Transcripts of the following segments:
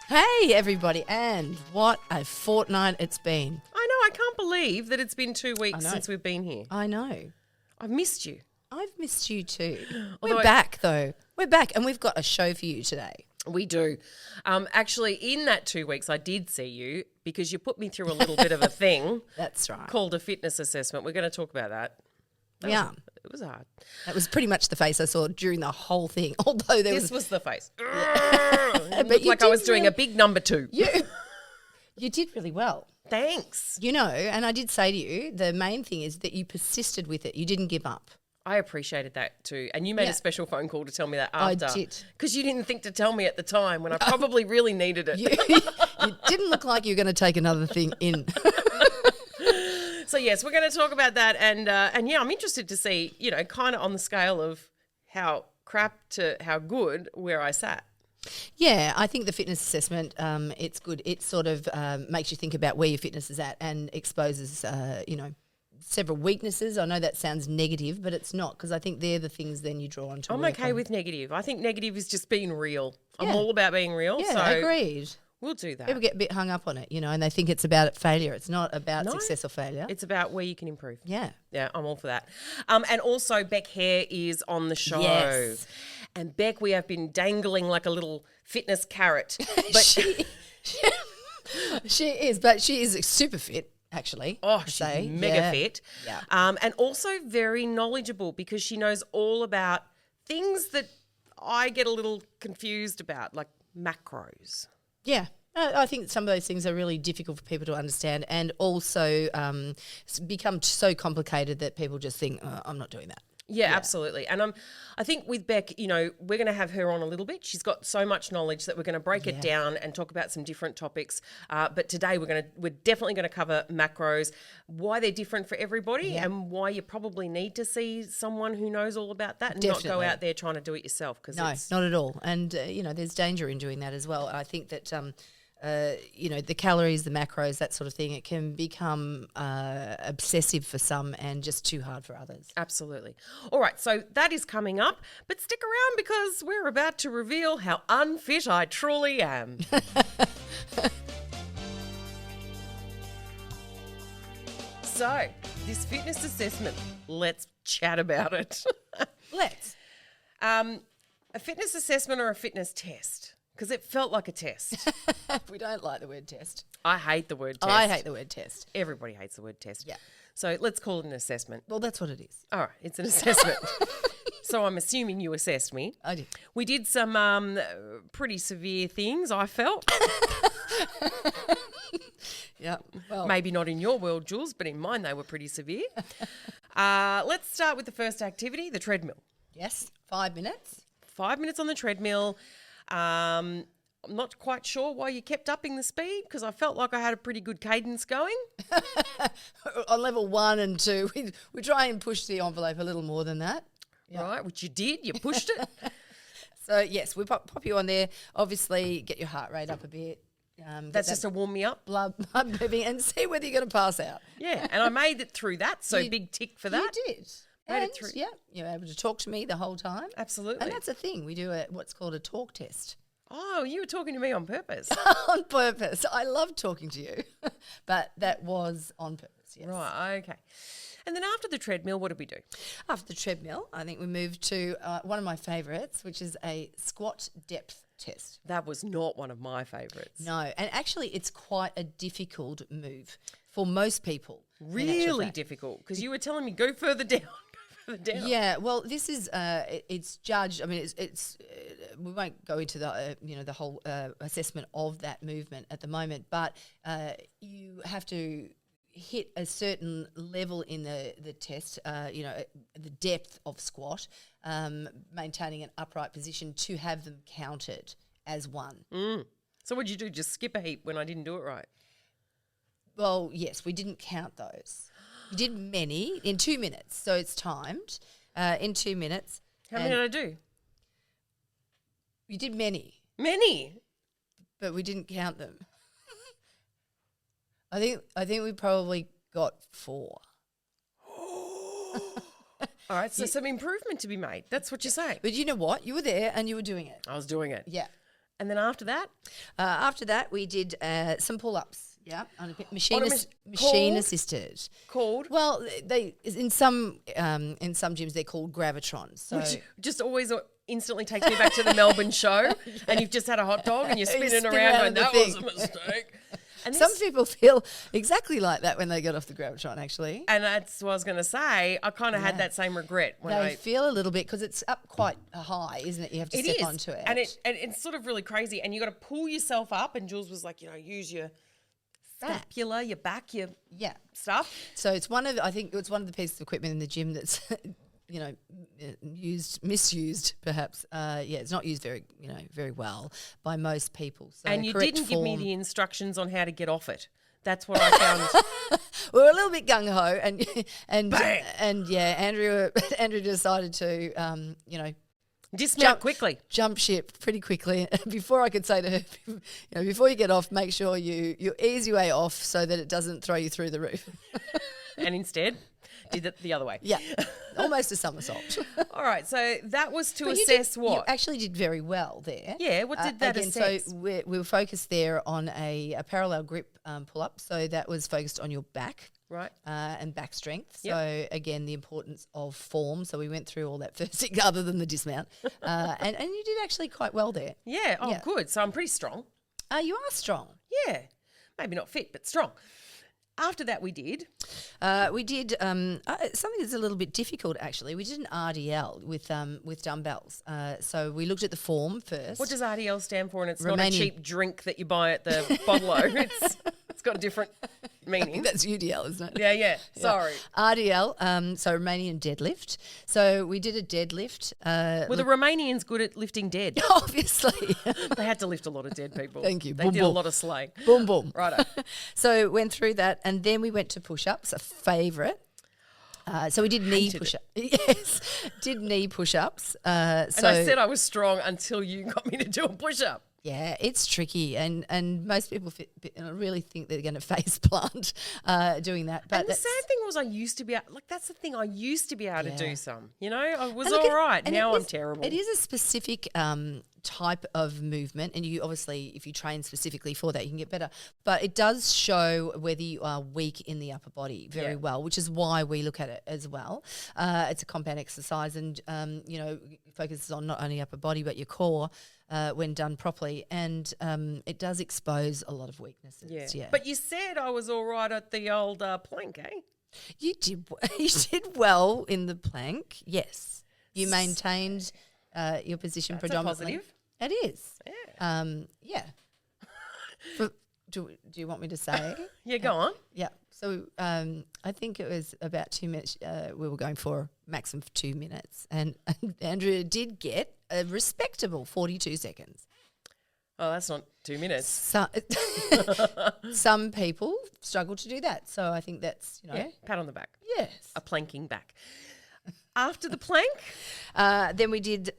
Hey, everybody, and what a fortnight it's been. I know, I can't believe that it's been 2 weeks since we've been here. I know. I've missed you. I've missed you too. Although We're back, though. We're back, and we've got a show for you today. We do. Actually, in that 2 weeks, I did see you because you put me through a little bit of a thing. That's right. Called a fitness assessment. We're going to talk about that. It was hard. That was pretty much the face I saw during the whole thing, although This was the face. But Looked you like I was did doing a big number 2. You did really well. Thanks. You know, and I did say to you, the main thing is that you persisted with it. You didn't give up. I appreciated that too. And you made a special phone call to tell me that after. I did. Because you didn't think to tell me at the time when I probably really needed it. You didn't look like you were going to take another thing in. So, yes, we're going to talk about that. And yeah, I'm interested to see, you know, kind of on the scale of how crap to how good where I sat. Yeah, I think the fitness assessment, it's good. It sort of makes you think about where your fitness is at and exposes, several weaknesses. I know that sounds negative, but it's not, because I think they're the things then you draw on to. I'm okay with negative. I think negative is just being real. Yeah. I'm all about being real. Yeah, so agreed. We'll do that. People get a bit hung up on it, and they think it's about failure. It's not about success or failure. It's about where you can improve. Yeah. Yeah, I'm all for that. And also Bec Hare is on the show. Yes. And Bec, we have been dangling like a little fitness carrot. But she is, but she is super fit, actually. Oh, she's mega fit. Yeah. And also very knowledgeable because she knows all about things that I get a little confused about, like macros. Yeah. I think some of those things are really difficult for people to understand, and also become so complicated that people just think, I'm not doing that. Yeah, absolutely. And I think with Bec, we're going to have her on a little bit. She's got so much knowledge that we're going to break it down and talk about some different topics. But today we're definitely going to cover macros, why they're different for everybody, and why you probably need to see someone who knows all about that and not go out there trying to do it yourself. No, not at all. And, there's danger in doing that as well. I think that the calories, the macros, that sort of thing, it can become obsessive for some and just too hard for others. Absolutely. All right, so that is coming up, but stick around because we're about to reveal how unfit I truly am. So, this fitness assessment, let's chat about it. Let's. A fitness assessment or a fitness test? Because it felt like a test. We don't like the word test. I hate the word test. I hate the word test. Everybody hates the word test. Yeah. So let's call it an assessment. Well, that's what it is. All right, it's an assessment. So I'm assuming you assessed me. I did. We did some pretty severe things, I felt. Yeah. Well, Maybe not in your world, Jules, but in mine they were pretty severe. Let's start with the first activity, the treadmill. yes, 5 minutes. 5 minutes on the treadmill. I'm not quite sure why you kept upping the speed because I felt like I had a pretty good cadence going. On level 1 and 2, we try and push the envelope a little more than that. Yeah. Right, which you did. You pushed it. So, yes, we pop you on there. Obviously, get your heart rate up a bit. That's just to warm me up. Blood moving and see whether you're going to pass out. Yeah, and I made it through that, so big tick for that. You did. Made And, it through. yeah, you're able to talk to me the whole time. Absolutely. And that's a thing. We do what's called a talk test. Oh, you were talking to me on purpose. On purpose. I love talking to you. But that was on purpose, yes. Right, okay. And then after the treadmill, what did we do? After the treadmill, I think we moved to one of my favourites, which is a squat depth test. That was not one of my favourites. No, and actually it's quite a difficult move for most people. Really difficult because you were telling me go further down. Yeah, well, this is it's judged. I mean, it's we won't go into the the whole assessment of that movement at the moment, but you have to hit a certain level in the test. The depth of squat, maintaining an upright position to have them counted as one. So what'd you do? Just skip a heap when I didn't do it right? Well, yes, we didn't count those. You did many in 2 minutes, so it's timed in 2 minutes. How many did I do? You did many. Many? But we didn't count them. I think we probably got 4. All right, so some improvement to be made. That's what you're saying. But you know what? You were there and you were doing it. I was doing it. Yeah. And then after that? We did some pull-ups. Yeah, on a machine assisted. Called? Well, they in some gyms they're called gravitrons. So which just always instantly takes me back to the Melbourne show, and you've just had a hot dog and you're spinning around going, that was a mistake. And some people feel exactly like that when they get off the gravitron, actually. And that's what I was going to say. I kind of had that same regret when they feel a little bit because it's up quite high, isn't it? You have to step onto it, and it's sort of really crazy. And you got to pull yourself up. And Jules was like, use your scapula, your back, your stuff. So it's one of the pieces of equipment in the gym that's misused perhaps. It's not used very well by most people. So and you didn't give me the instructions on how to get off it. That's what I found. We're a little bit gung ho, and Andrea decided to dismount quickly. Jump ship pretty quickly. Before I could say to her, before you get off, make sure you ease your way off so that it doesn't throw you through the roof. And instead, did it the other way. Yeah, almost a somersault. All right, so that was to assess what? You actually did very well there. Yeah, what did that assess? So we were focused there on a parallel grip pull-up. So that was focused on your back. Right. And back strength. So, again, the importance of form. So we went through all that first, other than the dismount. And you did actually quite well there. Yeah. Oh, good. So I'm pretty strong. You are strong. Yeah. Maybe not fit, but strong. After that, we did something that's a little bit difficult, actually. We did an RDL with dumbbells. So we looked at the form first. What does RDL stand for? And it's not a cheap drink that you buy at the bottle-o. It's got a different meaning. That's UDL, isn't it? Yeah. Sorry. RDL, so Romanian deadlift. So we did a deadlift. Were the Romanians good at lifting dead? Obviously. They had to lift a lot of dead people. Thank you. They did a lot of slaying. Boom, boom. Righto. So went through that, and then we went to push-ups, a favourite. So we did knee push-ups. Yes, did knee push-ups. And I said I was strong until you got me to do a push-up. Yeah, it's tricky, and most people really think they're going to face plant doing that. But and the sad thing was, I used to be able, that's the thing. I used to be able to do some. I was all right. Now I'm terrible. It is a specific type of movement, and you obviously, if you train specifically for that, you can get better. But it does show whether you are weak in the upper body very well, which is why we look at it as well. It's a compound exercise, and focuses on not only upper body but your core. When done properly, and it does expose a lot of weaknesses. Yeah. But you said I was all right at the old plank, eh? You did well in the plank, yes. You maintained your position predominantly. That's a positive. It is. Yeah. Do you want me to say? Yeah, go on. Yeah. So I think it was about 2 minutes. We were going for a maximum of 2 minutes. And Andrea did get a respectable 42 seconds. Oh, that's not 2 minutes. Some people struggle to do that. So I think that's, pat on the back. Yes. A planking back. After the plank? Then we did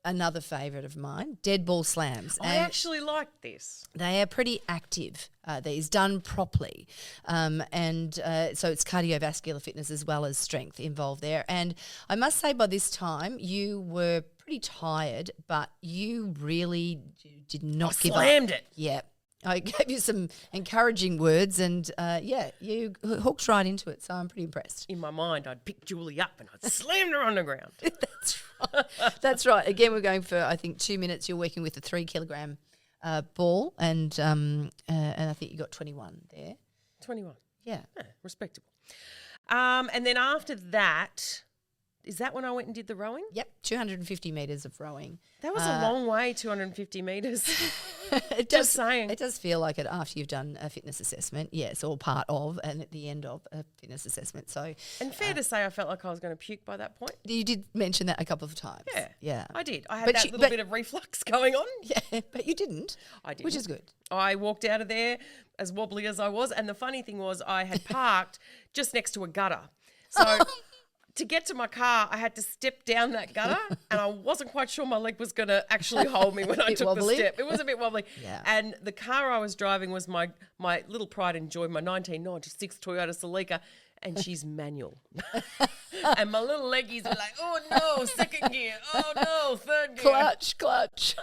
another favourite of mine, dead ball slams. I actually like this. They are pretty active. These done properly. So it's cardiovascular fitness as well as strength involved there. And I must say by this time you were pretty tired, but you really did not give up. Slammed it. Yeah. I gave you some encouraging words, and you hooked right into it. So I'm pretty impressed. In my mind, I'd picked Julie up and I'd slammed her on the ground. That's right. That's right. Again, we're going for, I think, 2 minutes. You're working with a 3 kilogram ball, and I think you got 21 there. 21. Yeah. Respectable. And then after that, is that when I went and did the rowing? Yep, 250 metres of rowing. That was a long way, 250 metres. Just saying. It does feel like it after you've done a fitness assessment. Yeah, it's all part of and at the end of a fitness assessment. So, and fair to say I felt like I was going to puke by that point. You did mention that a couple of times. Yeah. I did. I had that little bit of reflux going on. Yeah, but you didn't. I didn't. Which is good. I walked out of there as wobbly as I was. And the funny thing was I had parked just next to a gutter. So to get to my car, I had to step down that gutter, and I wasn't quite sure my leg was going to actually hold me when I took the step. It was a bit wobbly. Yeah. And the car I was driving was my little pride and joy, my 1996 Toyota Celica, and she's manual. And my little leggies were like, oh no, second gear. Oh no, third gear. Clutch.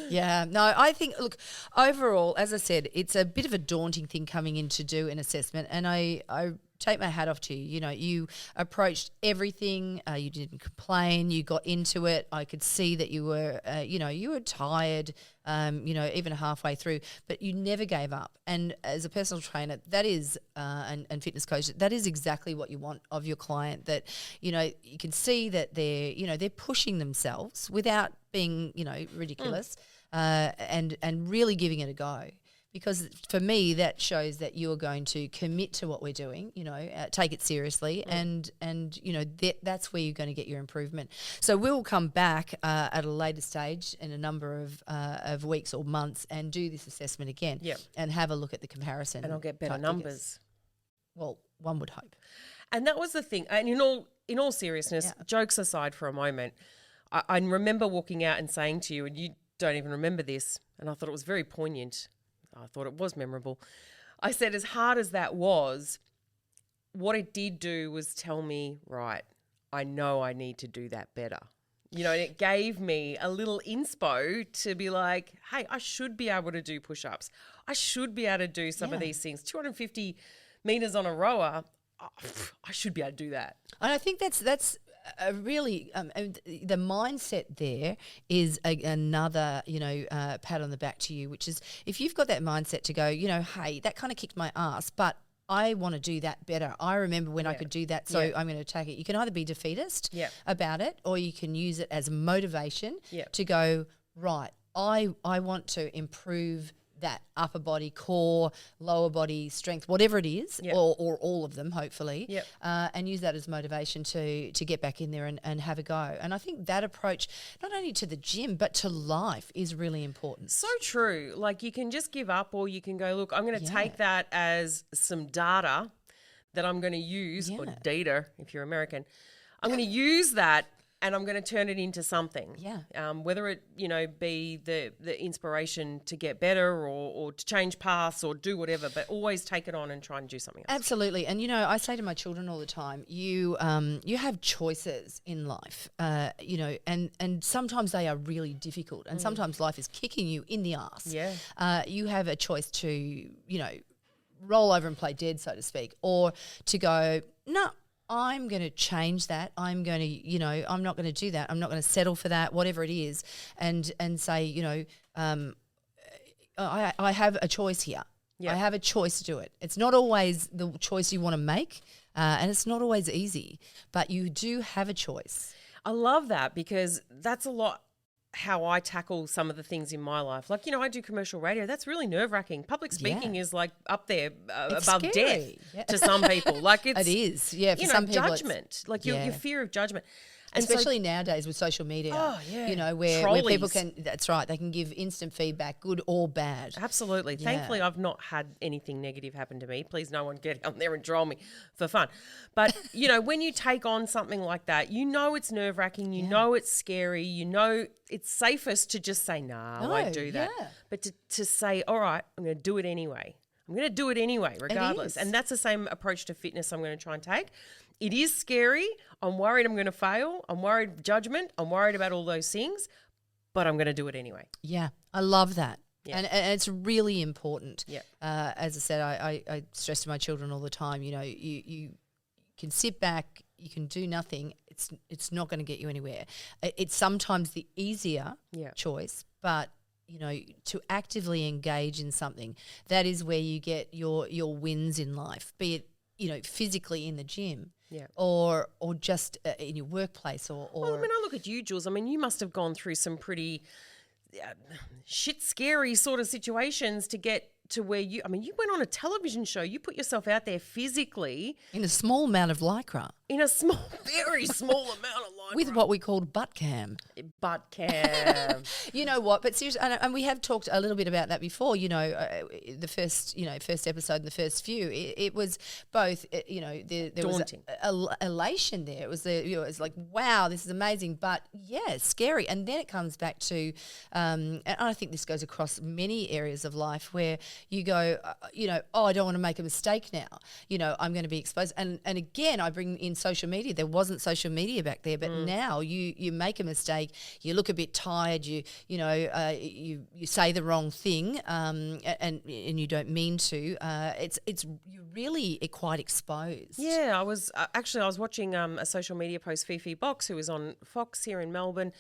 Yeah, no, I think, look, overall, as I said, it's a bit of a daunting thing coming in to do an assessment, and I take my hat off to you. You know, you approached everything. You didn't complain. You got into it. I could see that you were, you were tired, even halfway through, but you never gave up. And as a personal trainer, that is, and fitness coach, that is exactly what you want of your client, that, you know, you can see that they're pushing themselves without being, ridiculous, and really giving it a go. Because for me, that shows that you are going to commit to what we're doing, take it seriously, and that's where you're going to get your improvement. So we'll come back at a later stage in a number of weeks or months and do this assessment again, and have a look at the comparison. And I'll get better numbers. Well, one would hope. And that was the thing. And in all seriousness, jokes aside for a moment, I remember walking out and saying to you, and you don't even remember this, and I thought it was very poignant. I thought it was memorable. I said, as hard as that was, what it did do was tell me, right, I know I need to do that better. And it gave me a little inspo to be like, hey, I should be able to do push-ups. I should be able to do some of these things. 250 meters on a rower, I should be able to do that. And I think that's a really the mindset there is another pat on the back to you, which is if you've got that mindset to go, hey, that kind of kicked my ass, but I want to do that better. I remember when I could do that, so I'm going to attack it. You can either be defeatist about it, or you can use it as motivation to go, right, I want to improve that upper body, core, lower body strength, whatever it is, or all of them, hopefully, and use that as motivation to get back in there and have a go. And I think that approach, not only to the gym, but to life, is really important. So true. Like, you can just give up, or you can go, look, I'm going to take that as some data that I'm going to use, or data if you're American. I'm going to use that, and I'm going to turn it into something. Whether it, be the inspiration to get better or to change paths or do whatever, but always take it on and try and do something else. Absolutely. And, I say to my children all the time, you have choices in life, and sometimes they are really difficult, and sometimes life is kicking you in the ass. You have a choice to, roll over and play dead, so to speak, or to go, no, I'm going to change that. I'm going to, I'm not going to do that. I'm not going to settle for that, whatever it is, and say, I have a choice here. I have a choice to do it. It's not always the choice you want to make, and it's not always easy, but you do have a choice. I love that, because that's a lot how I tackle some of the things in my life. Like, I do commercial radio. That's really nerve-wracking. Public speaking is like up there above scary. Death to some people. Like, it's, it is, for some people, judgment. Like your fear of judgment. And especially nowadays with social media, where people can, that's right, they can give instant feedback, good or bad. Absolutely. Thankfully, I've not had anything negative happen to me. Please, no one get on there and troll me for fun. But, when you take on something like that, it's nerve-wracking, it's scary, it's safest to just say, nah, I won't do that. But to say, all right, I'm going to do it anyway. I'm going to do it anyway, regardless. And that's the same approach to fitness I'm going to try and take. It is scary. I'm worried I'm going to fail. I'm worried judgment. I'm worried about all those things, but I'm going to do it anyway. Yeah, I love that. And it's really important. As I said, I stress to my children all the time, you can sit back, you can do nothing. It's not going to get you anywhere. It's sometimes the easier choice, but to actively engage in something, that is where you get your wins in life, be it, physically in the gym or just in your workplace or Well, I look at you, Jules. You must have gone through some pretty shit scary sort of situations to get to where you went on a television show. You put yourself out there physically. In a small amount of Lycra. In a very small amount of with what we called butt cam. Butt cam. You know what? But seriously, and we have talked a little bit about that before. The first episode and the first few, it was both. There daunting. was elation there. It was it was like, wow, this is amazing, but yeah, scary. And then it comes back to, and I think this goes across many areas of life where you go, I don't want to make a mistake now. I'm going to be exposed. And again, I bring in social media. There wasn't social media back there, but now you make a mistake, you look a bit tired, you say the wrong thing, and you don't mean to. You're really quite exposed. Yeah, I was watching a social media post. Fifi Box, who was on Fox here in Melbourne,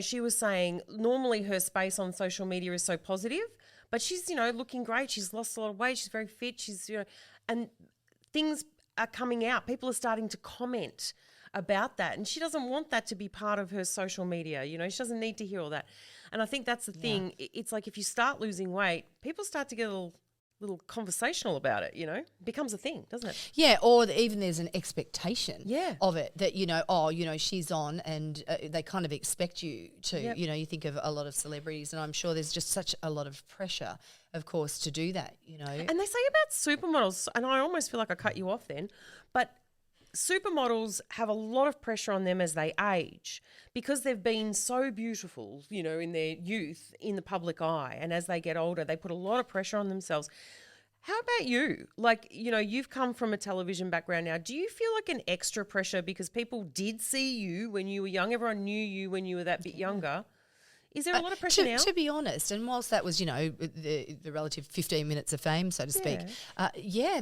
she was saying normally her space on social media is so positive, but she's looking great. She's lost a lot of weight. She's very fit. She's and things are coming out. People are starting to comment about that, and she doesn't want that to be part of her social media. She doesn't need to hear all that. And I think that's the thing. It's like if you start losing weight, people start to get a little conversational about it, it becomes a thing, doesn't it? Yeah, or even there's an expectation of it that, she's on, and they kind of expect you to, Yep. you think of a lot of celebrities, and I'm sure there's just such a lot of pressure, of course, to do that, And they say about supermodels, and I almost feel like I cut you off then, but supermodels have a lot of pressure on them as they age because they've been so beautiful, in their youth in the public eye. And as they get older, they put a lot of pressure on themselves. How about you? Like, you've come from a television background now. Do you feel like an extra pressure because people did see you when you were young? Everyone knew you when you were that bit younger. Is there a lot of pressure now? To be honest, and whilst that was, the relative 15 minutes of fame, so to speak,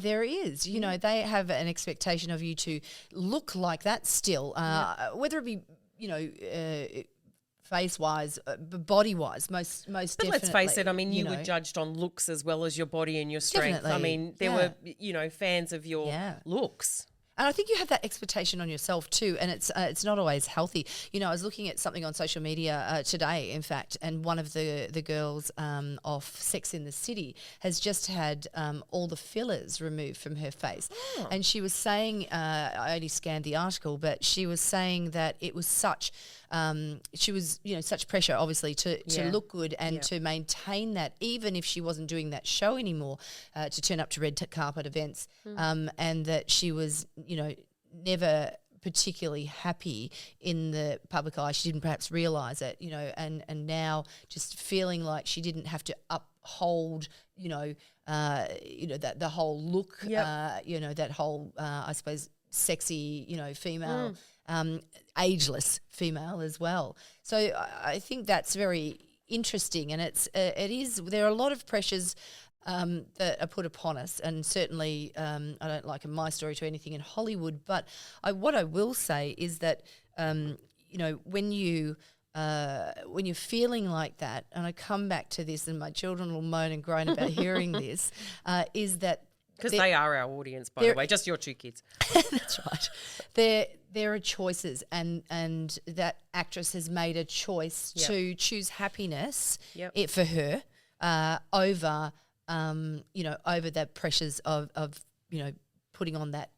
there is. They have an expectation of you to look like that still, whether it be, face-wise, body-wise, most But definitely. let's face it, you were judged on looks as well as your body and your strength. Definitely. There were, fans of your looks. And I think you have that expectation on yourself too, and it's not always healthy. I was looking at something on social media today, in fact, and one of the girls off Sex in the City has just had all the fillers removed from her face. Oh. And she was saying, I only scanned the article, but she was saying that it was such pressure, obviously, to look good and to maintain that, even if she wasn't doing that show anymore, to turn up to red carpet events, and that she was, never particularly happy in the public eye. She didn't perhaps realise it, and now just feeling like she didn't have to uphold, that the whole look, that whole, I suppose, sexy, female. Ageless female as well. So I think that's very interesting, and there are a lot of pressures that are put upon us, and certainly I don't liken my story to anything in Hollywood, but what I will say is that when you're feeling like that, and I come back to this, and my children will moan and groan about hearing this, is that because they are our audience, by the way, just your two kids. That's right. There are choices, and that actress has made a choice to choose happiness for her over over the pressures of putting on that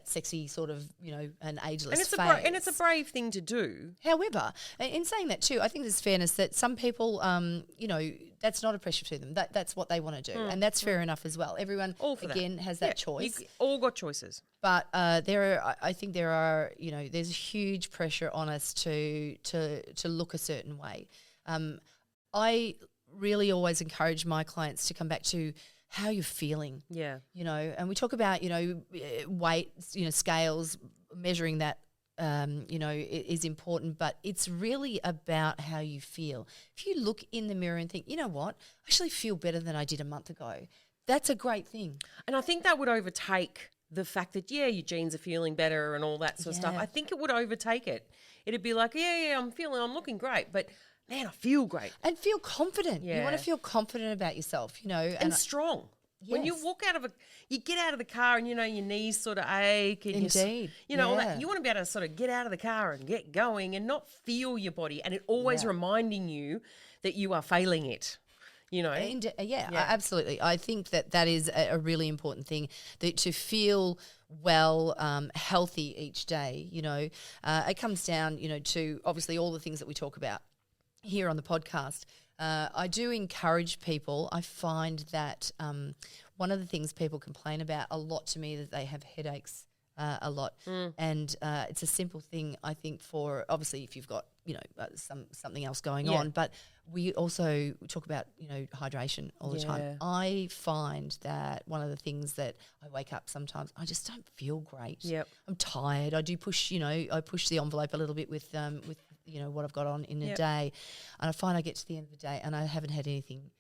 sexy sort of an ageless face. And it's a brave thing to do. However, in saying that too, I think there's fairness that some people that's not a pressure to them. That's what they want to do, and that's fair enough as well. Everyone again has that choice. You all got choices. But I think there's huge pressure on us to look a certain way. I really always encourage my clients to come back to how you're feeling. Yeah. And we talk about, weight, scales, measuring that, is important, but it's really about how you feel. If you look in the mirror and think, you know what, I actually feel better than I did a month ago, that's a great thing. And I think that would overtake the fact that, your genes are feeling better and all that sort of stuff. I think it would overtake it. It'd be like, I'm looking great, but man, I feel great. And feel confident. Yeah. You want to feel confident about yourself, And strong. Yes. When you walk you get out of the car and, your knees sort of ache. And indeed. All that. You want to be able to sort of get out of the car and get going and not feel your body. And it always reminding you that you are failing it. Absolutely. I think that is a really important thing, that to feel well, healthy each day, it comes down, to obviously all the things that we talk about here on the podcast. I do encourage people. I find that one of the things people complain about a lot to me, that they have headaches a lot. And it's a simple thing, I think, for obviously if you've got, something else going on. But we also talk about, hydration all the time. I find that one of the things that I wake up sometimes, I just don't feel great. I'm tired. I do push, I push the envelope a little bit with what I've got on in a day. And I find I get to the end of the day and I haven't had anything,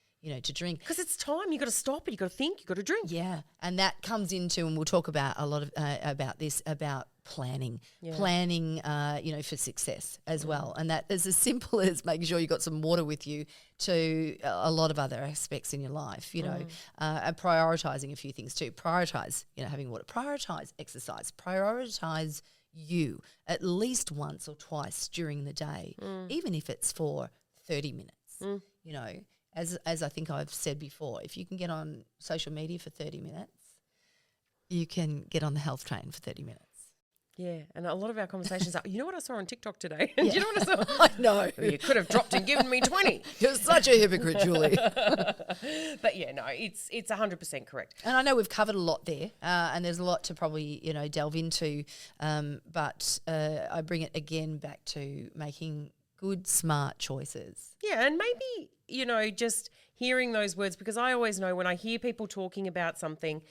to drink. Because it's time. You've got to stop it. You've got to think. You've got to drink. Yeah. And that comes into, and we'll talk about a lot of about this, about planning, for success as well. And that is as simple as making sure you've got some water with you, to a lot of other aspects in your life, and prioritising a few things too. Prioritise, having water. Prioritise exercise. Prioritise you at least once or twice during the day, even if it's for 30 minutes, As I think I've said before, if you can get on social media for 30 minutes, you can get on the health train for 30 minutes. Yeah, and a lot of our conversations are, you know what I saw on TikTok today? Do you know what I saw? I know. You could have dropped and given me 20. You're such a hypocrite, Julie. But yeah, no, it's 100% correct. And I know we've covered a lot there, and there's a lot to probably, delve into, but I bring it again back to making good, smart choices. Yeah, and maybe, just hearing those words, because I always know when I hear people talking about something,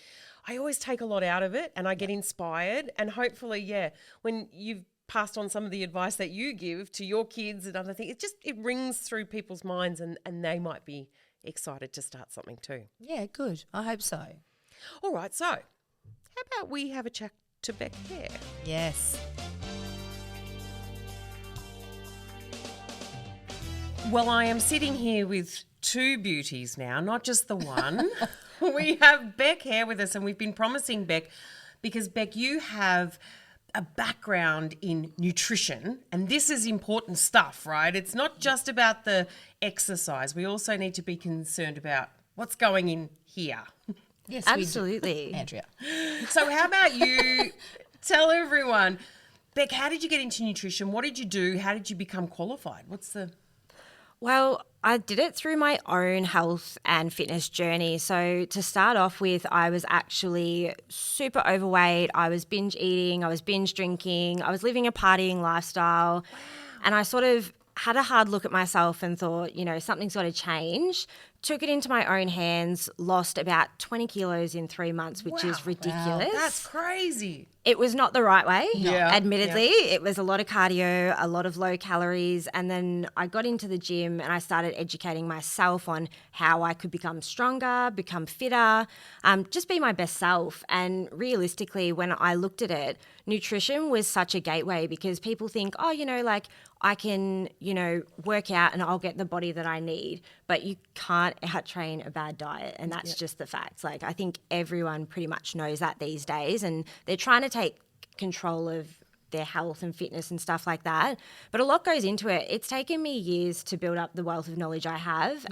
I always take a lot out of it and I get inspired, and hopefully, when you've passed on some of the advice that you give to your kids and other things, it rings through people's minds and they might be excited to start something too. Yeah, good. I hope so. All right, so how about we have a chat to Bec Hare? Yes. Well, I am sitting here with two beauties now, not just the one. We have Bec Hare with us, and we've been promising Bec, because Bec, you have a background in nutrition, and this is important stuff, right? It's not just about the exercise. We also need to be concerned about what's going in here. Yes, absolutely, Andrea. So how about you tell everyone, Bec, how did you get into nutrition? What did you do? How did you become qualified? Well, I did it through my own health and fitness journey. So to start off with, I was actually super overweight. I was binge eating. I was binge drinking. I was living a partying lifestyle. Wow. And I sort of had a hard look at myself and thought, something's got to change. Took it into my own hands, lost about 20 kilos in 3 months, which is ridiculous. Wow, that's crazy. It was not the right way, admittedly. Yeah. It was a lot of cardio, a lot of low calories. And then I got into the gym and I started educating myself on how I could become stronger, become fitter, just be my best self. And realistically, when I looked at it, nutrition was such a gateway, because people think, I can, work out and I'll get the body that I need. But you can't out-train a bad diet, and that's just the facts. I think everyone pretty much knows that these days, and they're trying to take control of their health and fitness and stuff like that. But a lot goes into it. It's taken me years to build up the wealth of knowledge I have.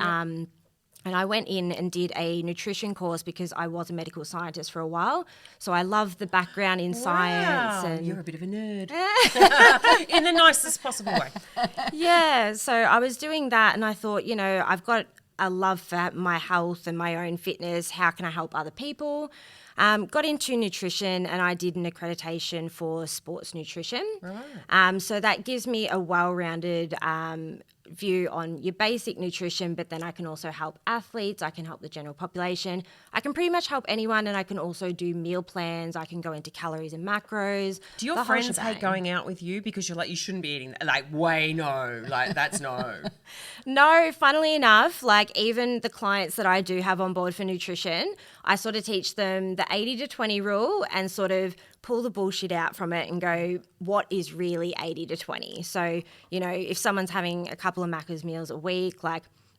And I went in and did a nutrition course because I was a medical scientist for a while. So I love the background in science. And you're a bit of a nerd. In the nicest possible way. Yeah, so I was doing that and I thought, I've got a love for my health and my own fitness. How can I help other people? Got into nutrition and I did an accreditation for sports nutrition. Right. So that gives me a well-rounded view on your basic nutrition, but then I can also help athletes, I can help the general population. I can pretty much help anyone, and I can also do meal plans. I can go into calories and macros. Do your friends hate going out with you because you're like, you shouldn't be eating that? That's no. No, funnily enough, even the clients that I do have on board for nutrition, I sort of teach them the 80-20 rule and sort of pull the bullshit out from it and go, what is really 80-20? So, if someone's having a couple of Macca's meals a week,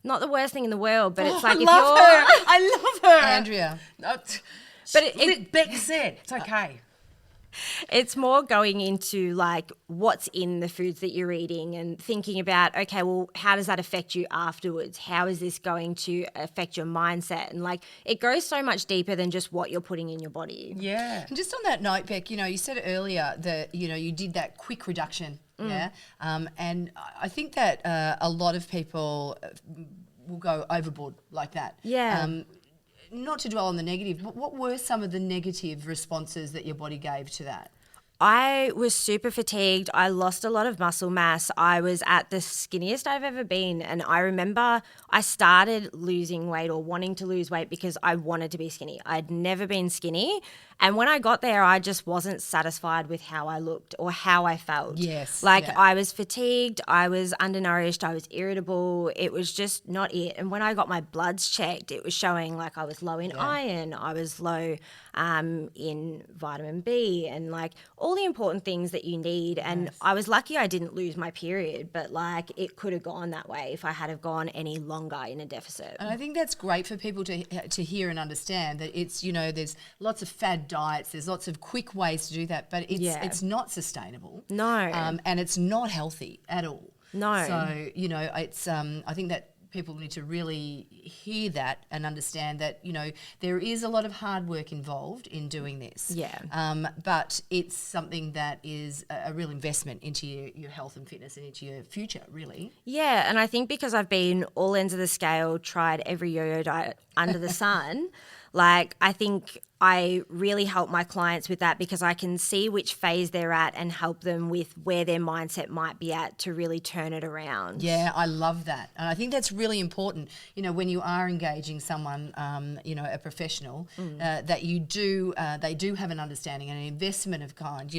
not the worst thing in the world, but it's I love her. Andrea. But Bec said, it's okay. It's more going into like what's in the foods that you're eating and thinking about, okay, well, how does that affect you afterwards? How is this going to affect your mindset? And like it goes so much deeper than just what you're putting in your body. Yeah. And just on that note, Bec, you said earlier that, you did that quick reduction. Yeah. And I think that a lot of people will go overboard like that. Yeah. Not to dwell on the negative, but what were some of the negative responses that your body gave to that? I was super fatigued. I lost a lot of muscle mass. I was at the skinniest I've ever been. And I remember I started losing weight or wanting to lose weight because I wanted to be skinny. I'd never been skinny. And when I got there, I just wasn't satisfied with how I looked or how I felt. Yes. Like I was fatigued, I was undernourished, I was irritable. It was just not it. And when I got my bloods checked, it was showing like I was low in iron, I was low in vitamin B and like all the important things that you need. And I was lucky I didn't lose my period, but like it could have gone that way if I had have gone any longer in a deficit. And I think that's great for people to hear and understand that it's, there's lots of fad diets, there's lots of quick ways to do that, but it's not sustainable. No. And it's not healthy at all. No. So, it's I think that people need to really hear that and understand that, there is a lot of hard work involved in doing this. Yeah. But it's something that is a real investment into your health and fitness and into your future, really. Yeah, and I think because I've been all ends of the scale, tried every yo-yo diet under the sun, like I think I really help my clients with that because I can see which phase they're at and help them with where their mindset might be at to really turn it around. Yeah, I love that. And I think that's really important, when you are engaging someone, a professional, that they do have an understanding and an investment of kind,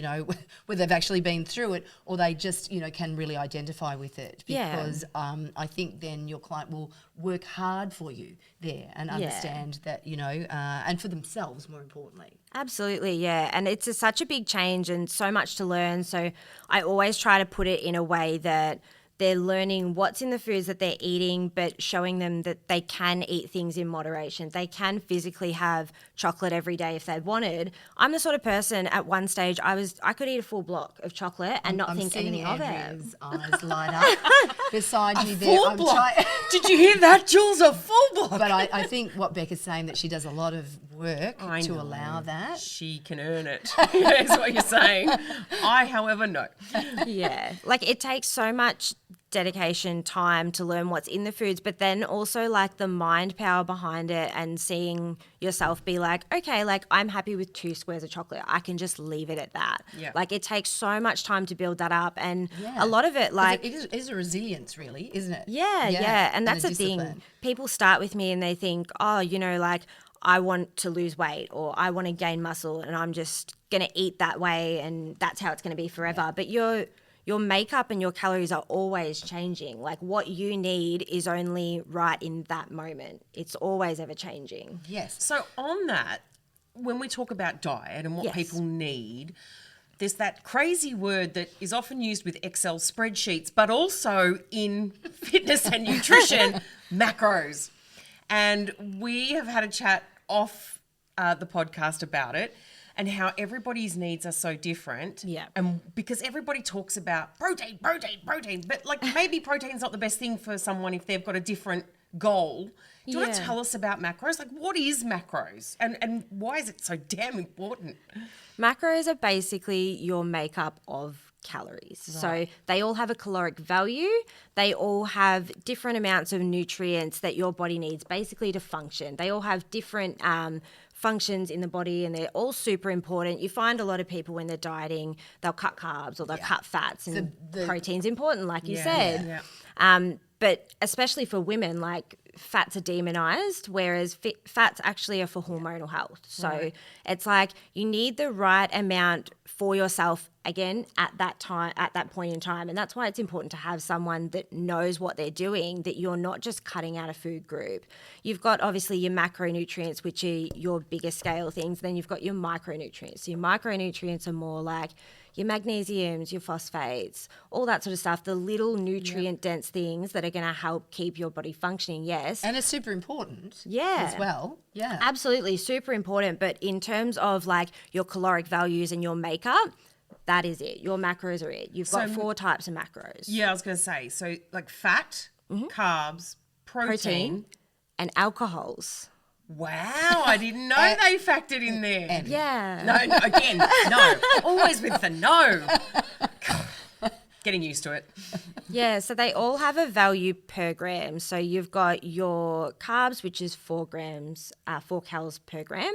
where they've actually been through it or they just, can really identify with it. Because I think then your client will work hard for you there and understand that, and for themselves more importantly. Absolutely, yeah. And it's such a big change and so much to learn. So I always try to put it in a way that they're learning what's in the foods that they're eating, but showing them that they can eat things in moderation. They can physically have chocolate every day if they wanted. I'm the sort of person at one stage I could eat a full block of chocolate and not think anything of it. Andrea's eyes light up beside you there. Full block. Did you hear that, Jules? A full block. But I think what Bec is saying, that she does a lot of work to allow that. She can earn it. Is what you're saying. I, however, no. Yeah, like it takes so much dedication, time to learn what's in the foods, but then also like the mind power behind it and seeing yourself be like, okay, like I'm happy with 2 squares of chocolate. I can just leave it at that. Yeah. Like it takes so much time to build that up. And a lot of it, like it is a resilience really, isn't it? Yeah. And that's the thing. People start with me and they think, oh, like I want to lose weight or I want to gain muscle and I'm just going to eat that way and that's how it's going to be forever. Yeah. But your makeup and your calories are always changing. Like what you need is only right in that moment. It's always ever changing. Yes. So on that, when we talk about diet and what people need, there's that crazy word that is often used with Excel spreadsheets, but also in fitness and nutrition, macros. And we have had a chat off the podcast about it and how everybody's needs are so different. Yeah. And because everybody talks about protein, but like maybe protein's not the best thing for someone if they've got a different goal. Do you want to tell us about macros? Like what is macros and why is it so damn important? Macros are basically your makeup of calories. Right. So they all have a caloric value. They all have different amounts of nutrients that your body needs basically to function. They all have different functions in the body and they're all super important. You find a lot of people when they're dieting, they'll cut carbs or they'll cut fats and protein's important, like you said. Yeah. But especially for women, like fats are demonized, whereas fats actually are for hormonal health. So it's like you need the right amount for yourself again, at that point in time. And that's why it's important to have someone that knows what they're doing, that you're not just cutting out a food group. You've got obviously your macronutrients, which are your bigger scale things. Then you've got your micronutrients. So your micronutrients are more like your magnesiums, your phosphates, all that sort of stuff, the little nutrient-dense things that are going to help keep your body functioning, yes. And it's super important as well. Yeah. Absolutely, super important. But in terms of like your caloric values and your makeup, that is it. Your macros are it. You've got 4 types of macros. Yeah, I was going to say, so like fat, carbs, protein, and alcohols. Wow, I didn't know they factored in there. Yeah. No, again, no. Always with the no. Getting used to it. Yeah, so they all have a value per gram. So you've got your carbs, which is 4 calories per gram.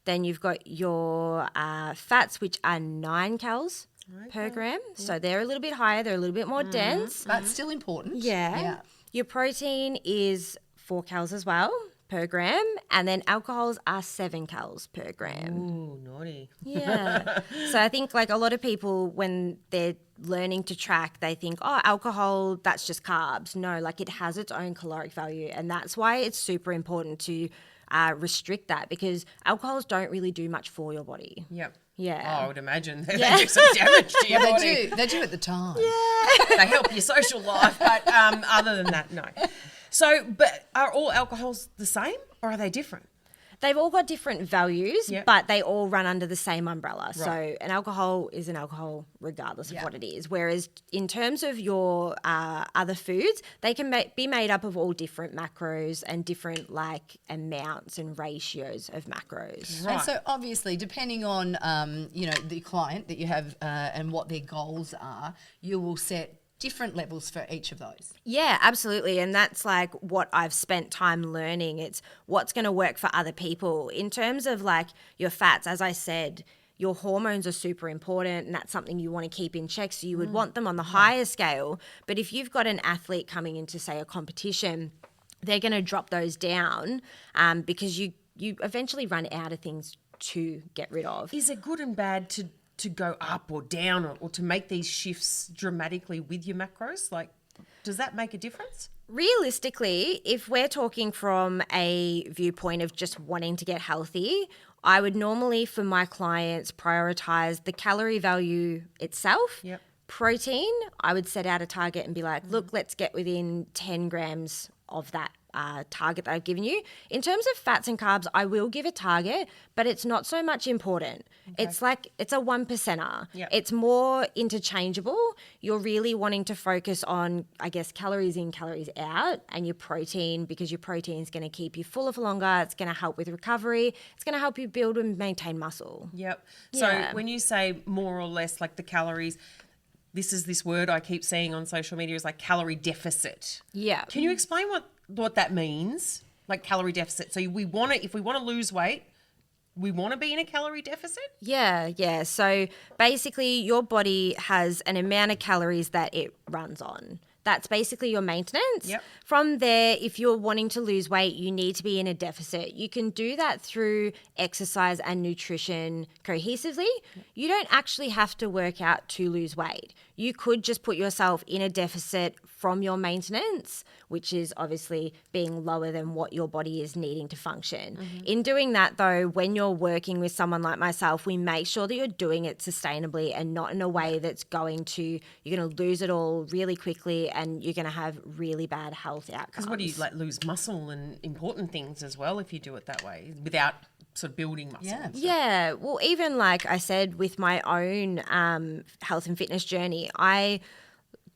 Then you've got your fats, which are 9 calories per gram. So they're a little bit higher. They're a little bit more dense. But still important. Yeah. Your protein is 4 calories as well per gram, and then alcohols are 7 calories per gram. Ooh, naughty. Yeah. So I think like a lot of people, when they're learning to track, they think, oh, alcohol, that's just carbs. No, like it has its own caloric value, and that's why it's super important to restrict that, because alcohols don't really do much for your body. Yep. Yeah. Oh, I would imagine they do some damage to your body. They do at the time. Yeah. They help your social life, but other than that, no. So, but are all alcohols the same or are they different? They've all got different values, but they all run under the same umbrella. Right. So an alcohol is an alcohol regardless of what it is. Whereas in terms of your other foods, they can be made up of all different macros and different like amounts and ratios of macros. Right. And so obviously, depending on the client that you have and what their goals are, you will set different levels for each of those. Yeah, absolutely. And that's like what I've spent time learning. It's what's going to work for other people. In terms of like your fats, as I said, your hormones are super important, and that's something you want to keep in check. So you would want them on the higher scale. But if you've got an athlete coming into, say, a competition, they're going to drop those down because you eventually run out of things to get rid of. Is it good and bad to go up or down or to make these shifts dramatically with your macros? Like, does that make a difference? Realistically, if we're talking from a viewpoint of just wanting to get healthy, I would normally, for my clients, prioritize the calorie value itself. Yep. Protein, I would set out a target and be like, look, let's get within 10 grams of that target that I've given you. In terms of fats and carbs, I will give a target, but it's not so much important. Okay. It's a 1%er. Yep. It's more interchangeable. You're really wanting to focus on, I guess, calories in, calories out, and your protein, because your protein is going to keep you fuller for longer. It's going to help with recovery. It's going to help you build and maintain muscle. Yep. So when you say more or less like the calories, this word I keep seeing on social media is like calorie deficit. Yeah. Can you explain what that means? Like calorie deficit. So if we want to lose weight, we want to be in a calorie deficit? Yeah. So basically your body has an amount of calories that it runs on. That's basically your maintenance. Yep. From there, if you're wanting to lose weight, you need to be in a deficit. You can do that through exercise and nutrition cohesively. You don't actually have to work out to lose weight. You could just put yourself in a deficit from your maintenance, which is obviously being lower than what your body is needing to function. Mm-hmm. In doing that, though, when you're working with someone like myself, we make sure that you're doing it sustainably and not in a way that's you're going to lose it all really quickly and you're going to have really bad health outcomes. Because what do you lose muscle and important things as well if you do it that way without sort of building muscle? Yeah. Well, even like I said, with my own health and fitness journey, I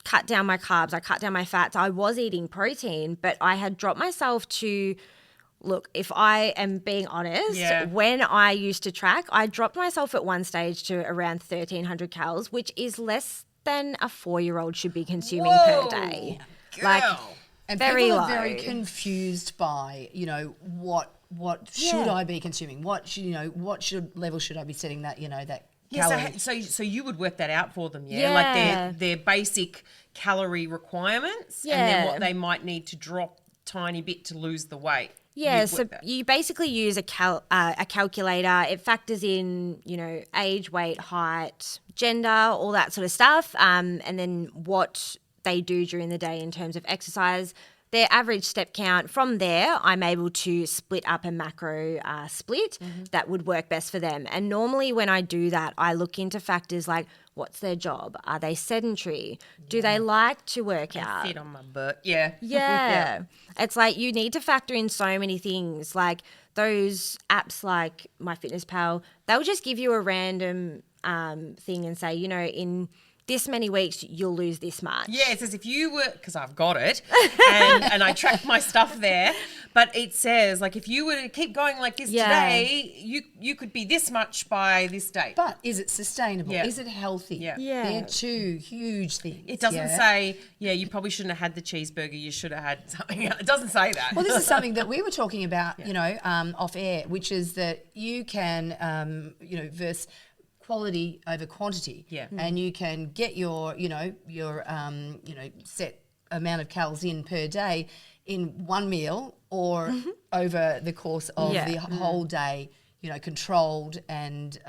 cut down my carbs, I cut down my fats. I was eating protein, but I had dropped myself to, look, if I am being honest, when I used to track, I dropped myself at one stage to around 1,300 calories, which is less than a 4-year-old should be consuming per day. Girl. Like, and very people low. are very confused by, what should I be consuming? What level should I be setting that, that calorie? So you would work that out for them, like their basic calorie requirements and then what they might need to drop tiny bit to lose the weight. Yeah, so you basically use a calculator. It factors in, age, weight, height, gender, all that sort of stuff, and then what they do during the day in terms of exercise, their average step count. From there, I'm able to split up a macro split that would work best for them. And normally when I do that, I look into factors like, what's their job? Are they sedentary? Do they like to work out? Sit on my butt. Yeah. Yeah. It's like you need to factor in so many things. Like those apps like MyFitnessPal, they'll just give you a random thing and say, in this many weeks, you'll lose this much. Yeah, it says if you were, because I've got it, and I track my stuff there, but it says, like, if you were to keep going like this today, you could be this much by this date. But is it sustainable? Yeah. Is it healthy? Yeah. They're two huge things. It doesn't say, you probably shouldn't have had the cheeseburger, you should have had something else. It doesn't say that. Well, this is something that we were talking about, off air, which is that you can, verse quality over quantity. Yeah. And you can get your set amount of calories in per day in one meal or over the course of the whole day, controlled and,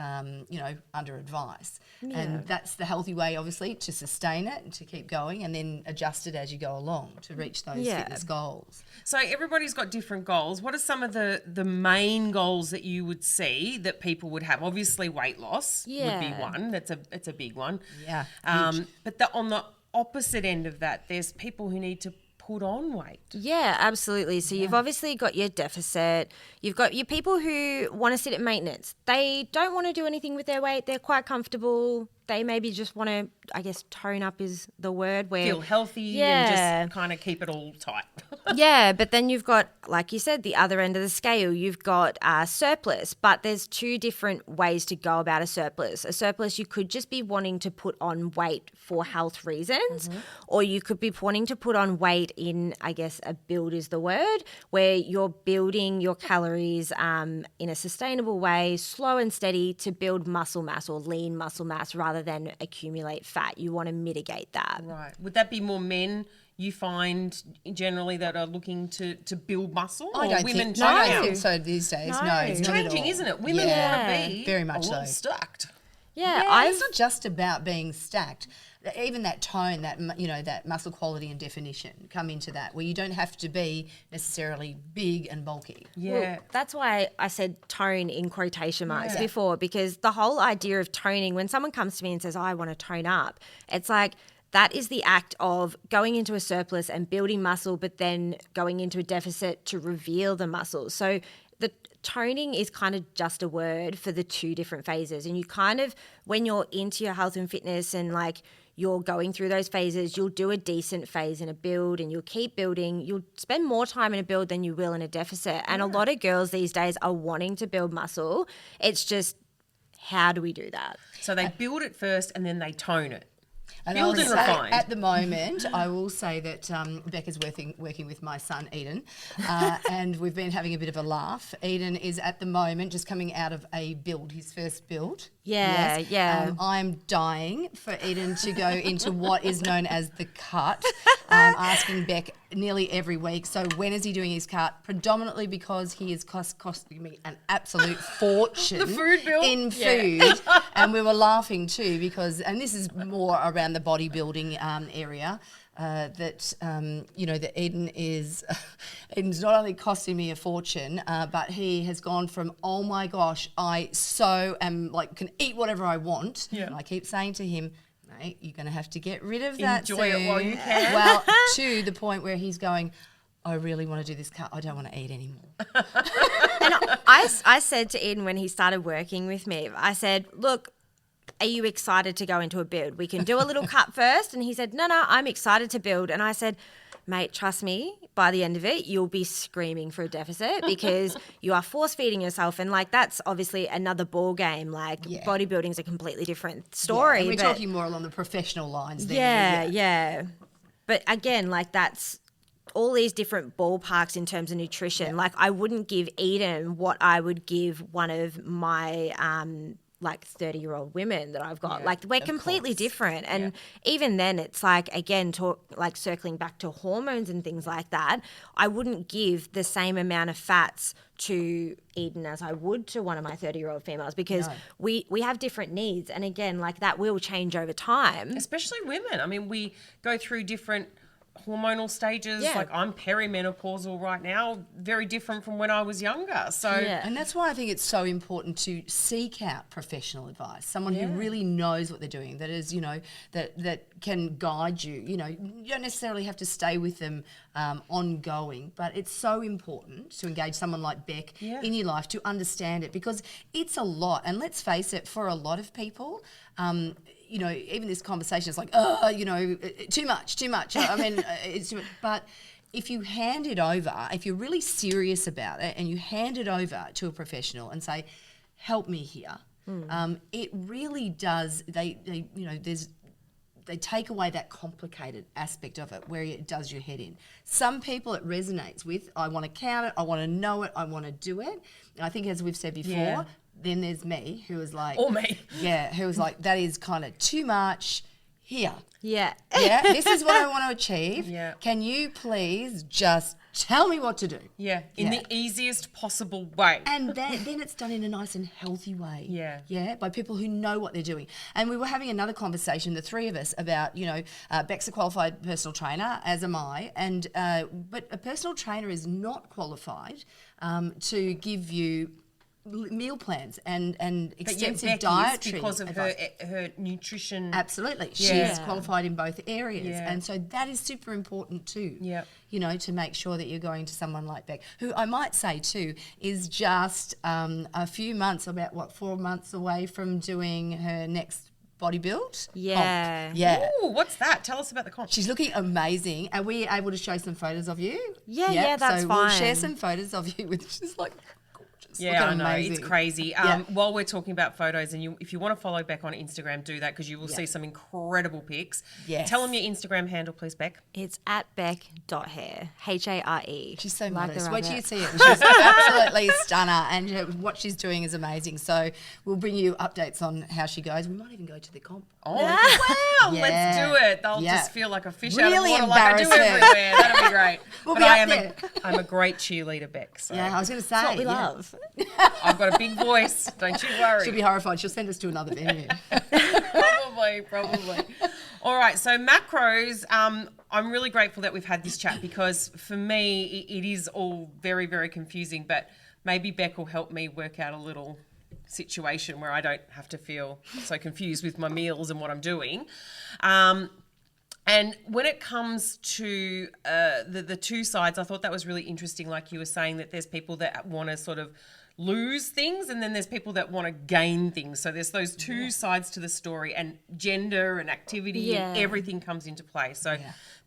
under advice. Yeah. And that's the healthy way, obviously, to sustain it and to keep going and then adjust it as you go along to reach those fitness goals. So everybody's got different goals. What are some of the main goals that you would see that people would have? Obviously, weight loss would be one. It's a big one. Yeah. But on the opposite end of that, there's people who need to put on weight. Yeah, absolutely. So you've obviously got your deficit. You've got your people who want to sit at maintenance. They don't want to do anything with their weight. They're quite comfortable. They maybe just want to, I guess, tone up is the word. Where feel healthy and just kind of keep it all tight. Yeah, but then you've got, like you said, the other end of the scale. You've got surplus, but there's two different ways to go about a surplus. A surplus, you could just be wanting to put on weight for health reasons, or you could be wanting to put on weight in, I guess, a build is the word, where you're building your calories in a sustainable way, slow and steady, to build muscle mass or lean muscle mass rather than accumulate fat. You want to mitigate that. Right. Would that be more men you find generally that are looking to build muscle? I don't women think so these days. No, it's changing, isn't it? Women want to be very much a lot so stacked. Yeah, it's not just about being stacked. Even that tone, that muscle quality and definition come into that, where you don't have to be necessarily big and bulky. Yeah. Well, that's why I said tone in quotation marks before, because the whole idea of toning, when someone comes to me and says, I want to tone up, it's like that is the act of going into a surplus and building muscle, but then going into a deficit to reveal the muscle. So the toning is kind of just a word for the two different phases. And you kind of, when you're into your health and fitness and like you're going through those phases, you'll do a decent phase in a build and you'll keep building. You'll spend more time in a build than you will in a deficit. And a lot of girls these days are wanting to build muscle. It's just, how do we do that? So they build it first and then they tone it. And Build and refine. At the moment, I will say that Bec is working with my son Eden, and we've been having a bit of a laugh. Eden is at the moment just coming out of a build, his first build. Yeah. I'm dying for Eden to go into what is known as the cut, asking Bec nearly every week. So when is he doing his cut? Predominantly because he is costing me an absolute fortune. The food bill? In food. And we were laughing too because, and this is more around the bodybuilding area, that Eden's not only costing me a fortune, but he has gone from, oh my gosh, I so am like can eat whatever I want. Yeah. And I keep saying to him, mate, you're going to have to get rid of that Enjoy soon. it while you can. Well, to the point where he's going, I really want to do this cut. I don't want to eat anymore. And I said to Eden when he started working with me, I said, look, are you excited to go into a build? We can do a little cut first. And he said, no, I'm excited to build. And I said, mate, trust me, by the end of it, you'll be screaming for a deficit because you are force feeding yourself. And like, that's obviously another ball game. Like bodybuilding is a completely different story. Yeah, and we're talking more along the professional lines then. Yeah. But again, like that's all these different ballparks in terms of nutrition. Yeah. Like I wouldn't give Eden what I would give one of my like 30-year-old women that I've got. Yeah, Like we're of completely course. different. And even then it's like, again, circling back to hormones and things like that, I wouldn't give the same amount of fats to Eden as I would to one of my 30-year-old females, because we have different needs. And again, like that will change over time. Especially women. I mean, we go through different hormonal stages. Yeah. Like I'm perimenopausal right now, very different from when I was younger. So And that's why I think it's so important to seek out professional advice, someone who really knows what they're doing, that is, that can guide you. You don't necessarily have to stay with them ongoing, but it's so important to engage someone like Bec in your life to understand it, because it's a lot. And let's face it, for a lot of people, even this conversation is like, too much. I mean, it's too much. But if you hand it over, if you're really serious about it and you hand it over to a professional and say, help me here, it really does, they take away that complicated aspect of it where it does your head in. Some people it resonates with, I want to count it, I want to know it, I want to do it. And I think, as we've said before, then there's me, who was like... Or me. Yeah, who was like, that is kind of too much here. Yeah. Yeah, this is what I want to achieve. Yeah. Can you please just tell me what to do? Yeah, in the easiest possible way. And then it's done in a nice and healthy way. Yeah. Yeah, by people who know what they're doing. And we were having another conversation, the three of us, about, Bec's a qualified personal trainer, as am I, and but a personal trainer is not qualified to give you meal plans and extensive dietary because of advice. her nutrition. Absolutely. Yeah. She's qualified in both areas. Yeah. And so that is super important too. Yeah. To make sure that you're going to someone like Bec, who I might say too is just a few months, about 4 months away from doing her next body build. Yeah. Comp. Yeah. Ooh, what's that? Tell us about the comp. She's looking amazing. Are we able to show some photos of you? Yeah, that's so we'll fine. share some photos of you with, she's like, Yeah, I know. amazing. It's crazy. While we're talking about photos, and if you want to follow Bec on Instagram, do that, because you will see some incredible pics. Yes. Tell them your Instagram handle, please, Bec. It's at bec.hare, Hare. She's so Like modest. the Wait till rabbit. you see it. She's absolutely stunner, and what she's doing is amazing. So we'll bring you updates on how she goes. We might even go to the comp. Oh, wow. Yeah. Let's do it. They'll Yeah. just feel like a fish Really out of water, like I do embarrass her. everywhere. That'll be great. We'll But be I up am there. I'm a great cheerleader, Bec. So Yeah, I was going to say. That's what we love. I've got a big voice. Don't you worry. She'll be horrified. She'll send us to another venue. Probably. All right, so macros, I'm really grateful that we've had this chat, because for me, it is all very, very confusing, but maybe Bec will help me work out a little situation where I don't have to feel so confused with my meals and what I'm doing. And when it comes to the two sides, I thought that was really interesting. Like you were saying, that there's people that want to sort of lose things, and then there's people that want to gain things. So there's those two sides to the story, and gender and activity and everything comes into play. So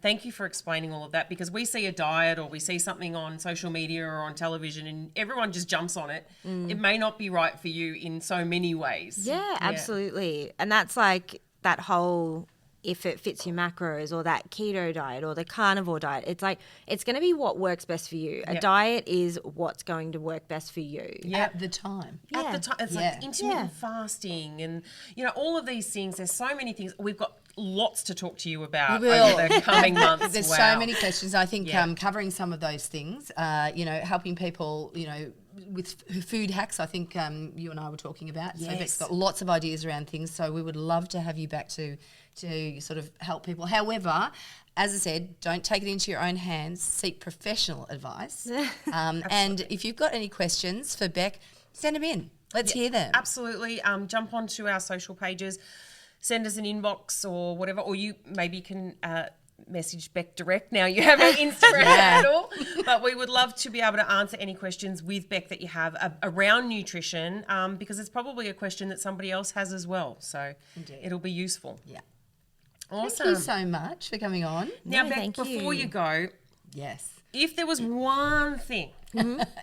thank you for explaining all of that, because we see a diet or we see something on social media or on television and everyone just jumps on it. It may not be right for you in so many ways. Yeah, absolutely. And that's like that whole, if it fits your macros, or that keto diet or the carnivore diet, it's like, it's going to be what works best for you. A diet is what's going to work best for you. At the time. At the time, it's like intermittent fasting and, all of these things. There's so many things. We've got lots to talk to you about over the coming months. There's so many questions. I think covering some of those things, helping people, with food hacks, I think you and I were talking about. So Bec's got lots of ideas around things. So we would love to have you back to sort of help people. However, as I said, don't take it into your own hands. Seek professional advice. And if you've got any questions for Bec, send them in. Let's hear them. Absolutely. Jump onto our social pages, send us an inbox or whatever, or you maybe can message Bec direct. Now you have an Instagram handle, but we would love to be able to answer any questions with Bec that you have around nutrition, because it's probably a question that somebody else has as well. So it'll be useful. Yeah. Awesome. Thank you so much for coming on. Now, No, Bec, thank before you. you go, Yes. if there was one thing,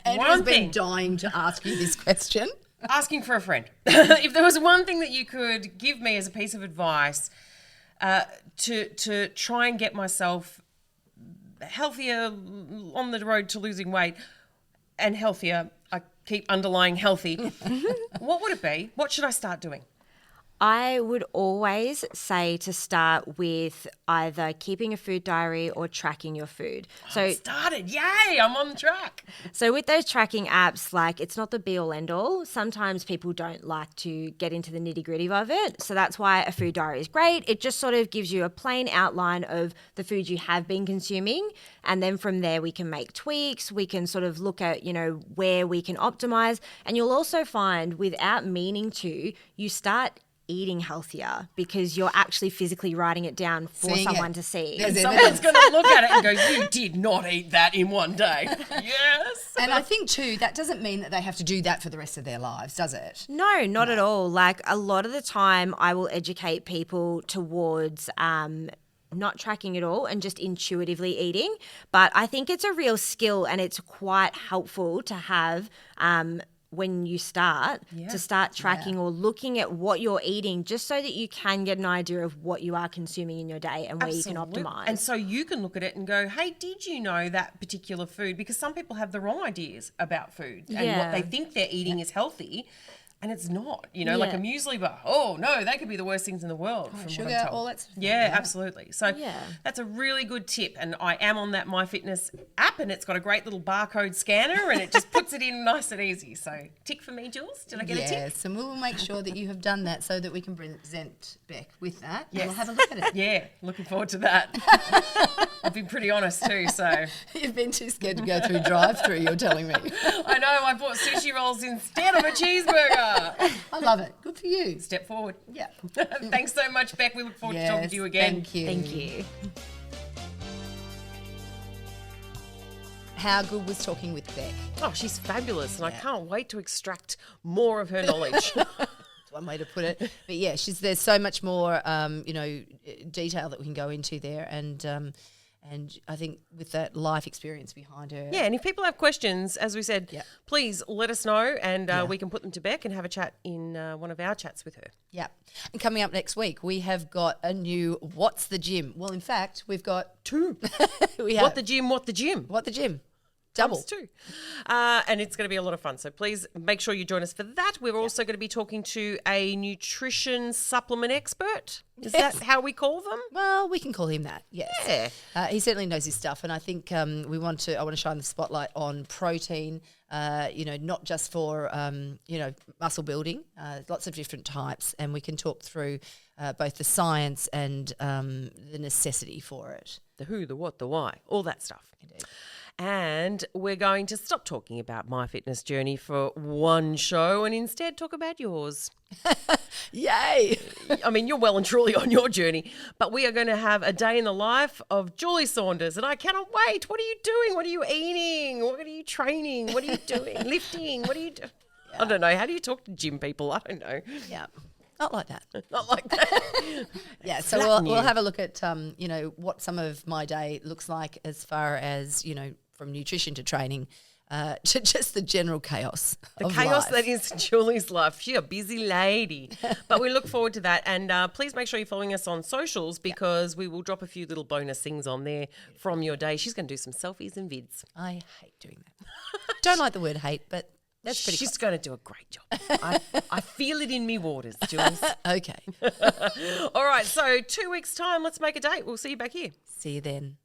Andrea's been dying to ask you this question. asking for a friend, if there was one thing that you could give me as a piece of advice to try and get myself healthier on the road to losing weight and healthier, keep underlying healthy, what would it be? What should I start doing? I would always say to start with either keeping a food diary or tracking your food. So started. Yay, I'm on track. So with those tracking apps, like it's not the be all end all. Sometimes people don't like to get into the nitty gritty of it. So that's why a food diary is great. It just sort of gives you a plain outline of the food you have been consuming. And then from there we can make tweaks. We can sort of look at, where we can optimize. And you'll also find without meaning to, you start eating healthier because you're actually physically writing it down for someone to see. And someone's going to look at it and go, you did not eat that in one day. Yes. And I think too, that doesn't mean that they have to do that for the rest of their lives, does it? No, not at all. Like a lot of the time I will educate people towards not tracking at all and just intuitively eating. But I think it's a real skill and it's quite helpful to have when you start to start tracking or looking at what you're eating just so that you can get an idea of what you are consuming in your day and where you can optimize. And so you can look at it and go, hey, did you know that particular food? Because some people have the wrong ideas about food and what they think they're eating is healthy. And it's not, like a muesli bar. Oh, no, they could be the worst things in the world. From sugar, what I'm told. all that stuff. Yeah, absolutely. So that's a really good tip. And I am on that MyFitness app and it's got a great little barcode scanner and it just puts it in nice and easy. So tick for me, Jules. Did I get a tick? Yes, and we'll make sure that you have done that so that we can present Bec with that. Yes. And we'll have a look at it. Yeah, looking forward to that. I've been pretty honest too, so. You've been too scared to go through drive-through, you're telling me. I know, I bought sushi rolls instead of a cheeseburger. I love it. Good for you. Step forward. Yeah. Thanks so much, Bec. We look forward to talking to you again. Thank you. Thank you. How good was talking with Bec? Oh, she's fabulous, and I can't wait to extract more of her knowledge. That's one way to put it. But yeah, there's so much more, detail that we can go into there, and I think with that life experience behind her. Yeah, and if people have questions, as we said, please let us know and we can put them to Bec and have a chat in one of our chats with her. Yeah. And coming up next week, we have got a new What's the Gym? Well, in fact, we've got two. What the gym? Double. Two. And it's going to be a lot of fun. So please make sure you join us for that. We're also going to be talking to a nutrition supplement expert. Is that how we call them? Well, we can call him that, yes. Yeah. He certainly knows his stuff. And I think I want to shine the spotlight on protein, not just for, muscle building, lots of different types. And we can talk through both the science and the necessity for it. The who, the what, the why, all that stuff. Indeed. And we're going to stop talking about my fitness journey for one show and instead talk about yours. Yay! I mean, you're well and truly on your journey, but we are going to have a day in the life of Julie Saunders, and I cannot wait. What are you doing? What are you eating? What are you training? What are you doing? Lifting? What are you doing? Yeah. I don't know. How do you talk to gym people? I don't know. Yeah. Not like that. Not like that. Yeah, so we'll have a look at, what some of my day looks like as far as, from nutrition to training to just the general chaos of chaos life. That is Julie's life. She's a busy lady. But we look forward to that. And please make sure you're following us on socials because we will drop a few little bonus things on there from your day. She's going to do some selfies and vids. I hate doing that. Don't like the word hate, but that's pretty She's going to do a great job. I feel it in me waters, Jules. Okay. All right, so 2 weeks' time, let's make a date. We'll see you back here. See you then.